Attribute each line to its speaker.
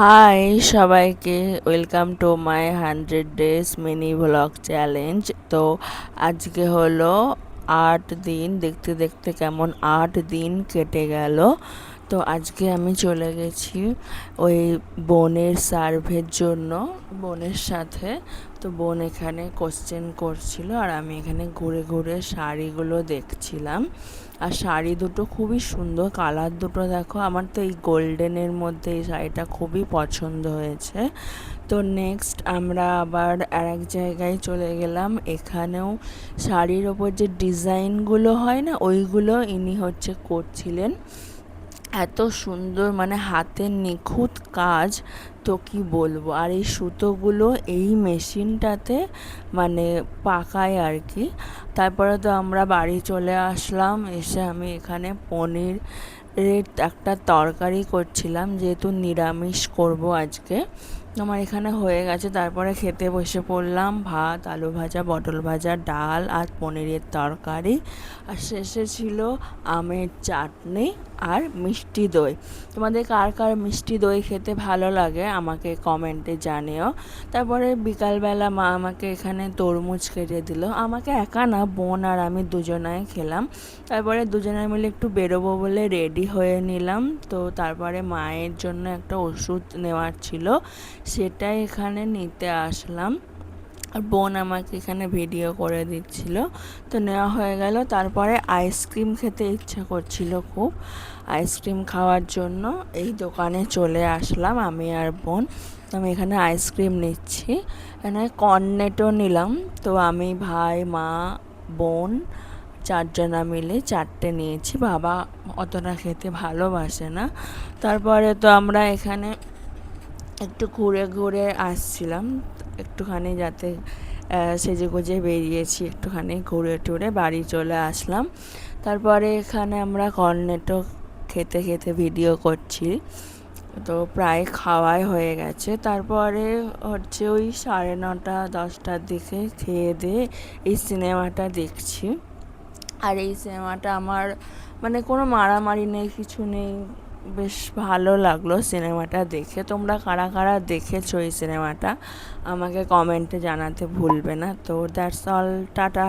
Speaker 1: High সবাইকে, welcome to my 100 days mini vlog challenge. তো আজকে হলো 8 দিন, দেখতে দেখতে কেমন 8 দিন কেটে গেল। তো আজকে আমি চলে গেছি ওই বোনের সার্ভের জন্য বোনের সাথে। তো বোন এখানে কোশ্চেন করছিল আর আমি এখানে ঘুরে ঘুরে শাড়িগুলো দেখছিলাম। আর শাড়ি দুটো খুবই সুন্দর, কালার দুটো দেখো, আমার তো এই গোল্ডেনের মধ্যে এই শাড়িটা খুবই পছন্দ হয়েছে। তো নেক্সট আমরা আবার আরেক জায়গায় চলে গেলাম। এখানেও শাড়ির ওপর যে ডিজাইনগুলো হয় না, ওইগুলো ইনি হচ্ছে করছিলেন। এত সুন্দর, মানে হাতের নিখুঁত কাজ, তো কি বলবো। আর এই সুতোগুলো এই মেশিনটাতে মানে পাকায় আর কি। তারপরে তো আমরা বাড়ি চলে আসলাম। এসে আমি এখানে পনিরের একটা তরকারি করছিলাম, যেহেতু নিরামিষ করব আজকে। আমার এখানে হয়ে গেছে। তারপরে খেতে বসে পড়লাম, ভাত, আলু ভাজা, পটল ভাজা, ডাল আর পনিরের তরকারি। আর শেষে ছিল আমের চাটনি আর মিষ্টি দই। তোমাদের কার কার মিষ্টি দই খেতে ভালো লাগে আমাকে কমেন্টে জানিও। তারপরে বিকালবেলা মা আমাকে এখানে তরমুজ কেটে দিল। আমাকে একা না, বোন আর আমি দুজনায় খেলাম। তারপরে দুজনে মিলে একটু বেরোবো বলে রেডি হয়ে নিলাম। তো তারপরে মায়ের জন্য একটা ওষুধ নেওয়ার ছিল, সেটাই এখানে নিতে আসলাম। আর বোন আমাকে এখানে ভিডিও করে দিচ্ছিল। তো নেওয়া হয়ে গেল। তারপরে আইসক্রিম খেতে ইচ্ছা করছিল খুব। আইসক্রিম খাওয়ার জন্য এই দোকানে চলে আসলাম আমি আর বোন। তো আমি এখানে আইসক্রিম নিচ্ছি, এখানে কর্নেটো নিলাম। তো আমি, ভাই, মা, বোন চারজনা মিলে চারটে নিয়েছি। বাবা অতটা খেতে ভালোবাসে না। তারপরে তো আমরা এখানে একটু ঘুরে ঘুরে আসছিলাম, একটুখানি যাতে সেজে গুজে বেরিয়েছি, একটুখানি ঘুরে টুরে বাড়ি চলে আসলাম। তারপরে এখানে আমরা কর্নেটো খেতে খেতে ভিডিও করছি। তো প্রায় খাওয়াই হয়ে গেছে। তারপরে হচ্ছে ওই 9:30-10টার দিকে খেয়ে দিয়ে এই সিনেমাটা দেখছি। আর এই সিনেমাটা আমার মানে কোনো মারামারি নেই, কিছু নেই, বেশ ভালো লাগলো সিনেমাটা দেখে। তোমরা কারা কারা দেখেছো এই সিনেমাটা আমাকে কমেন্টে জানাতে ভুলবে না। তো দ্যাটস অল, টাটা।